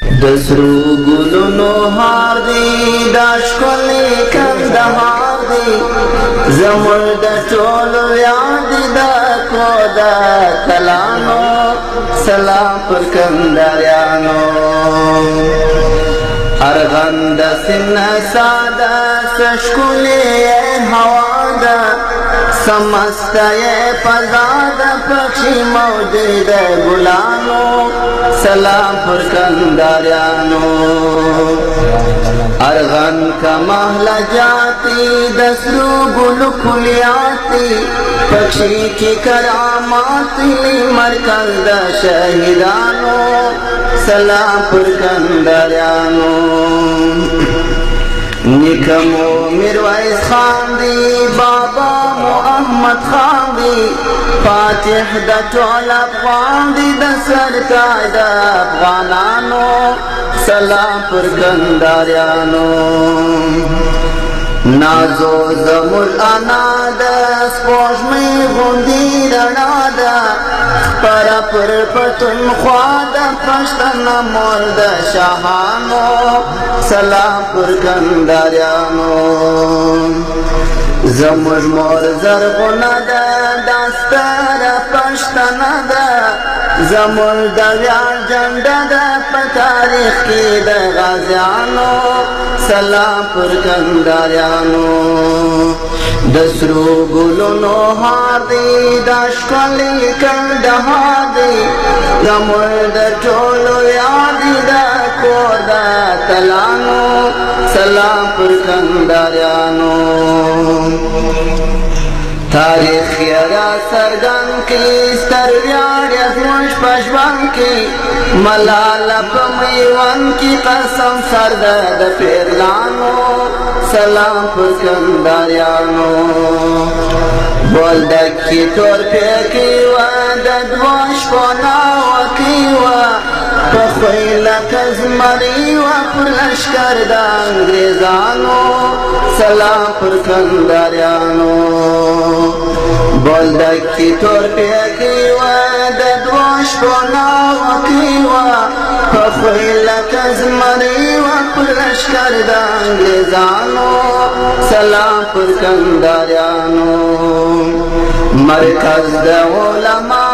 د سرو ګلونو هار دی دا ښکلی کندهار دی زموږ د ټولو ویاړ دی دا کور د اتلانو سلام پر کندهاریانو ارغند سن ساده څه ښکلې هوا ده سمسته یې فضا ده پکښې موجود د ګلانو سلام پر کندهاریانو ارغن کا محله جاتی د سرو ګلو کلیاتی پکښې کې کرامات مرکز د شهیدانو سلام پر کندهاریانو نیکمو میرویس خان دی بابا مو احمد خان دی فاتح د ټول افغان دی د سرتاج د افغانانو سلام پر کندهاریانو نازو زموږ انا د سپوږمۍ غوندې رڼا ده خپره پر پښتونخوا د پښتنه مور د شاهانو سلام پر کندهاریانو زموږ مور زرغونه ده دا ستره پښتنه ده زموږ د ویاړ جنډه ده په تاریخ کې د غازیانو سلام پر کندهاریانو د سرو ګلونو هار دی دا ښکلی کندهار دی زموږ د ټولو ویاړ دی دا کور د اتلانو سلام پر کندهاریانو تاریخ یې را څرګند کړي ستر ویاړ یې زموږ په ژوند کې ملاله په میوند کې قسم سر ده د پیرلانو سلام پر کندهاریانو بولدکې تور پیکې وه د دوه شپو ناوکې وه په خوی لکه زمري وه پر لښکر د انګریزانو سلام پر کندهاریانو بولدکې تور پیکې وه د دوه شپو ناوکې وه په خوی لکه زمري وه پر لښکر د انګریزانو سلام پر کندهاریانو مرکز د علما